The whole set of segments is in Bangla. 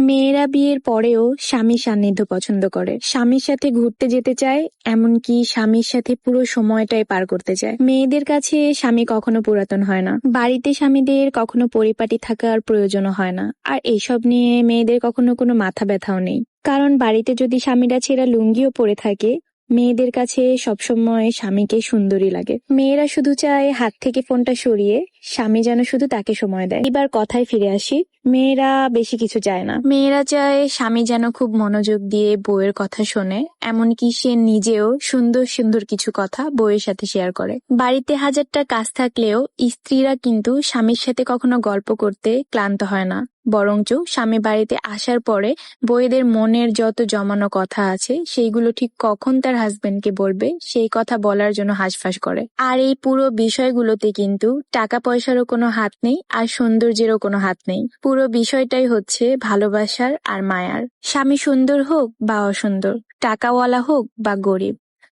মেয়েরা বিয়ের পরেও স্বামীর সান্নিধ্য পছন্দ করে, স্বামীর সাথে ঘুরতে যেতে চায়, এমনকি স্বামীর সাথে পুরো সময়টাই পার করতে চায়। মেয়েদের কাছে স্বামী কখনো পুরাতন হয় না, বাড়িতে স্বামীদের কখনো পরিপাটি থাকার প্রয়োজনও হয় না। আর এইসব নিয়ে মেয়েদের কখনো কোনো মাথা ব্যথাও নেই, কারণ বাড়িতে যদি স্বামীরা ছেঁড়া লুঙ্গিও পরে থাকে, মেয়েদের কাছে সবসময় স্বামীকে সুন্দরী লাগে। মেয়েরা শুধু চায় হাত থেকে ফোনটা সরিয়ে স্বামী যেন শুধু তাকে সময় দেয়। এবার কথায় ফিরে আসি, মেয়েরা বেশি কিছু চায় না। মেয়েরা চায় স্বামী যেন খুব মনোযোগ দিয়ে বউয়ের কথা শোনে, এমনকি সে নিজেও সুন্দর সুন্দর কিছু কথা বউয়ের সাথে শেয়ার করে। বাড়িতে হাজারটা কাজ থাকলেও স্ত্রীরা কিন্তু স্বামীর সাথে কখনো গল্প করতে ক্লান্ত হয় না, বরঞ্চ স্বামী বাড়িতে আসার পরে বউয়েদের মনের যত জমানো কথা আছে সেইগুলো ঠিক কখন তার হাজবেন্ডকে বলবে সেই কথা বলার জন্য হাঁসফাঁস করে। আর এই পুরো বিষয়গুলোতে কিন্তু টাকা পয়সারও কোনো হাত নেই, আর সৌন্দর্যেরও কোনো হাত নেই। পুরো বিষয়টাই হচ্ছে ভালোবাসার আর মায়ার। স্বামী সুন্দর হোক বা অসুন্দর, টাকাওয়ালা হোক বা গরিব,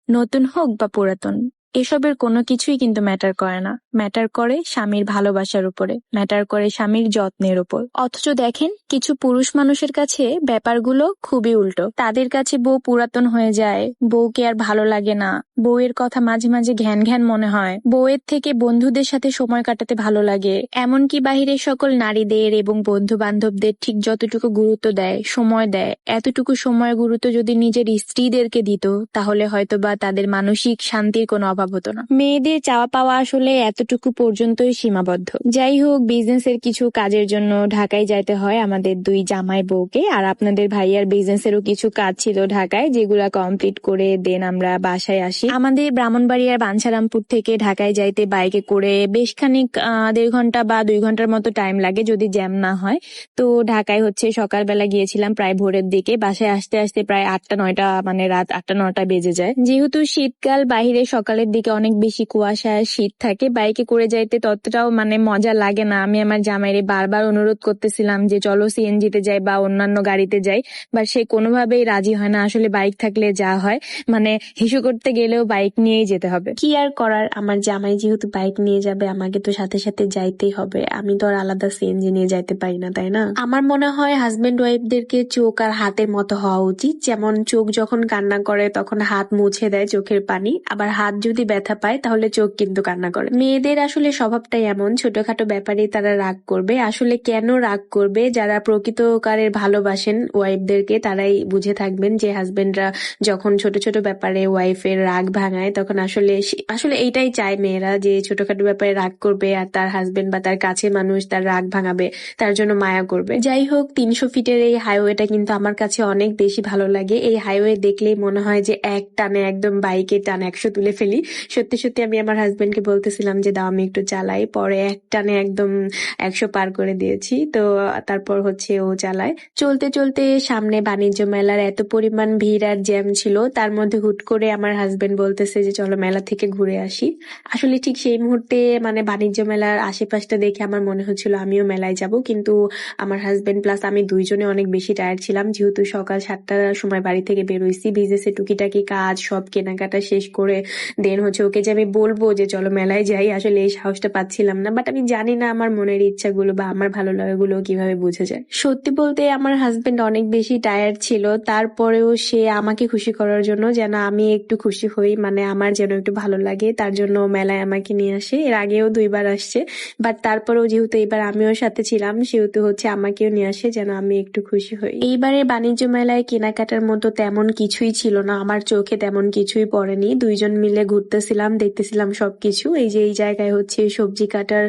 নতুন হোক বা পুরাতন, এসবের কোনো কিছুই কিন্তু ম্যাটার করে না। ম্যাটার করে স্বামীর ভালোবাসার উপরে, ম্যাটার করে স্বামীর যত্নের উপর। অথচ দেখেন, কিছু পুরুষ মানুষের কাছে ব্যাপারগুলো খুবই উল্টো। তাদের কাছে বউ পুরাতন হয়ে যায়, বউকে আর ভালো লাগে না, বউয়ের কথা মাঝে মাঝে ঘ্যান ঘ্যান মনে হয়, বউয়ের থেকে বন্ধুদের সাথে সময় কাটাতে ভালো লাগে। এমনকি বাহিরের সকল নারীদের এবং বন্ধু বান্ধবদের ঠিক যতটুকু গুরুত্ব দেয়, সময় দেয়, এতটুকু সময় গুরুত্ব যদি নিজের স্ত্রীদেরকে দিত, তাহলে হয়তোবা তাদের মানসিক শান্তির কোনো অভাব হতো না। মেয়েদের চাওয়া পাওয়া আসলে এতটুকু পর্যন্তই সীমাবদ্ধ। যাই হোক, বিজনেসের কিছু কাজের জন্য ঢাকায় যাইতে হয় আমাদের দুই জামাই বউকে, আর আপনাদের ভাইয়ার বিজনেসেরও কিছু কাজ ছিল ঢাকায়, যেগুলা কমপ্লিট করে দেন আমরা বাসায় আসি। আমাদের ব্রাহ্মণবাড়িয়ার বাঞ্ছারামপুর থেকে ঢাকায় যাইতে বাইকে করে বেশ খানিক 1.5 ঘন্টা বা 2 ঘন্টার মতো টাইম লাগে যদি জ্যাম না হয়। তো ঢাকায় হচ্ছে সকালবেলা গিয়েছিলাম প্রায় ভোরের দিকে, বাসায় আসতে আসতে প্রায় 8টা-9টা, মানে রাত 8টা-9টা বেজে যায়। যেহেতু শীতকাল, বাহিরে সকালের দিকে অনেক বেশি কুয়াশা আর শীত থাকে, বাইকে করে যাইতে ততটাও মানে মজা লাগে না। আমি আমার জামাইরে বারবার অনুরোধ করতেছিলাম যে চলো সিএনজিতে যাই বা অন্যান্য গাড়িতে যাই, বাট সে কোনোভাবেই রাজি হয় না। আসলে বাইক থাকলে যা হয়, মানে হিসু করতে গেলেও বাইক নিয়েই যেতে হবে। কি আর করার, আমার জামাই যেহেতু বাইক নিয়ে যাবে, আমাকে তো সাথে সাথে যাইতেই হবে। আমি তো আর আলাদা সিএনজি নিয়ে যাইতে পারি না, তাই না? আমার মনে হয় হাজবেন্ড ওয়াইফদেরকে চোখ আর হাতের মতো হওয়া উচিত। যেমন চোখ যখন কান্না করে তখন হাত মুছে দেয় চোখের পানি, আবার হাত যদি ব্যথা পায় তাহলে চোখ কিন্তু কান্না করে। মেয়েদের আসলে স্বভাবটাই এমন, ছোটখাটো ব্যাপারে তারা রাগ করবে। আসলে কেন রাগ করবে, যারা প্রকৃতকারের ভালোবাসেন ওয়াইফদেরকে তারাই বুঝে থাকবেন যে হাজবেন্ডরা যখন ছোট ছোট ব্যাপারে ওয়াইফের রাগ ভাঙায়, তখন আসলে আসলে এইটাই চায় মেয়েরা, যে ছোটখাটো ব্যাপারে রাগ করবে আর তার হাজবেন্ড বা তার কাছে মানুষ তার রাগ ভাঙাবে, তার জন্য মায়া করবে। যাই হোক, 300 ফিটের এই হাইওয়েটা কিন্তু আমার কাছে অনেক বেশি ভালো লাগে। এই হাইওয়ে দেখলেই মনে হয় যে এক টানে একদম বাইকের টান 100 তুলে ফেলি। সত্যি সত্যি আমি আমার হাজবেন্ডকে বলতেছিলাম যে দাও আমি একটু চালাই, পরে এক টানে একদম 100 পার করে দিয়েছি। তো তারপর হচ্ছে ও চালায়। চলতে চলতে সামনে বাণিজ্য মেলার এত পরিমাণ ভিড় আর জ্যাম ছিল, তার মধ্যে হুট করে আমার হাজবেন্ড বলতেছে যে চলো মেলা থেকে ঘুরে আসি। আসলে ঠিক সেই মুহূর্তে মানে বাণিজ্য মেলার আশেপাশটা দেখে আমার মনে হচ্ছিল আমিও মেলায় যাব, কিন্তু আমার হাজবেন্ড প্লাস আমি দুইজনে অনেক বেশি টায়ার্ড ছিলাম, যেহেতু সকাল 7টার সময় বাড়ি থেকে বেরোইছি। বিজনেসের টুকিটাকি কাজ সব কেনাকাটা শেষ করে দেন হচ্ছে ওকে যে আমি বলবো যে চলো মেলায় যাই, আসলে এই সাহসটা পাচ্ছিলাম না। বাট আমি জানি না আমার মনের ইচ্ছাগুলো বা আমার ভালো লাগাগুলো কিভাবে বুঝে যায়। সত্যি বলতে আমার হাজবেন্ড অনেক বেশি টায়ার্ড ছিল, তারপরেও সে আমাকে খুশি করার জন্য, যেন আমি একটু খুশি হই, মানে আমার যেন একটু ভালো লাগে, তার জন্য মেলায় আমাকে নিয়ে আসে। এর আগেও 2বার আসছে, বাট তারপরেও যেহেতু এবার আমিও সাথে ছিলাম, সেহেতু হচ্ছে আমাকেও নিয়ে আসে যেন আমি একটু খুশি হই। এইবারে বাণিজ্য মেলায় কেনাকাটার মতো তেমন কিছুই ছিল না, আমার চোখে তেমন কিছুই পড়েনি। দুইজন মিলে ঘুরতেছিলাম, দেখতেছিলাম সবকিছু। এই যে এই জায়গায় হচ্ছে সবজি কাটার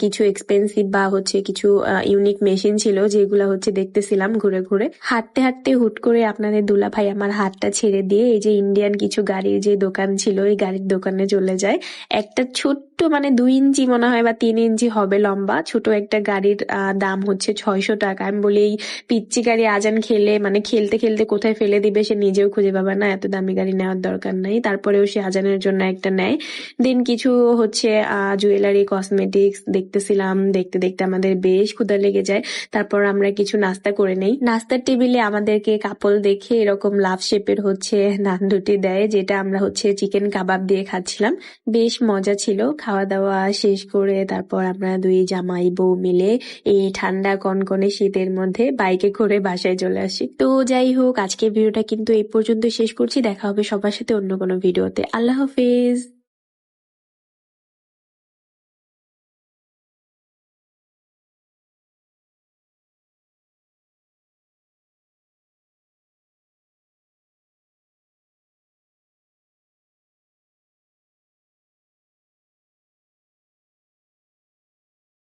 কিছু এক্সপেন্সিভ বা হচ্ছে কিছু ইউনিক মেশিন ছিল, যেগুলা হচ্ছে দেখতেছিলাম ঘুরে ঘুরে। হাঁটতে হাঁটতে হুট করে আপনাদের দুলাভাই আমার হাতটা ছেড়ে দিয়ে এই যে ইন্ডিয়ান কিছু গাড়ির যে দোকান ছিল, এই গাড়ির দোকানে চলে যায়। একটা ছোট্ট মানে 2 ইঞ্চি মনে হয় বা 3 ইঞ্চি হবে লম্বা ছোট একটা গাড়ির দাম হচ্ছে 600 টাকা। আমি বলি এই পিচ্চি গাড়ি আজান খেলে মানে খেলতে খেলতে কোথায় ফেলে দিবে সে নিজেও খুঁজে পাবে না, এত দামি গাড়ি নেওয়ার দরকার নাই। তারপরেও সে আজানের জন্য একটা নেয়। দেন কিছু হচ্ছে জুয়েলারি কসমেটিক্স দেখতেছিলাম, দেখতে দেখতে আমাদের বেশ ক্ষুধা লেগে যায়। তারপর আমরা কিছু নাস্তা করে নেই। নাস্তার টেবিলে আমাদেরকে কাপল দেখে এরকম লাভ শেপের হচ্ছে নান দুটি দেয়, যেটা আমরা হচ্ছে চিকেন কাবাব দিয়ে খাচ্ছিলাম। বেশ মজা ছিল। খাওয়া দাওয়া শেষ করে তারপর আমরা দুই জামাই বউ মিলে এই ঠান্ডা কনকনে শীতের মধ্যে বাইকে করে বাসায় চলে আসি। তো যাই হোক, আজকের ভিডিওটা কিন্তু এই পর্যন্ত শেষ করছি। দেখা হবে সবার সাথে অন্য কোনো ভিডিওতে। আল্লাহ হাফেজ।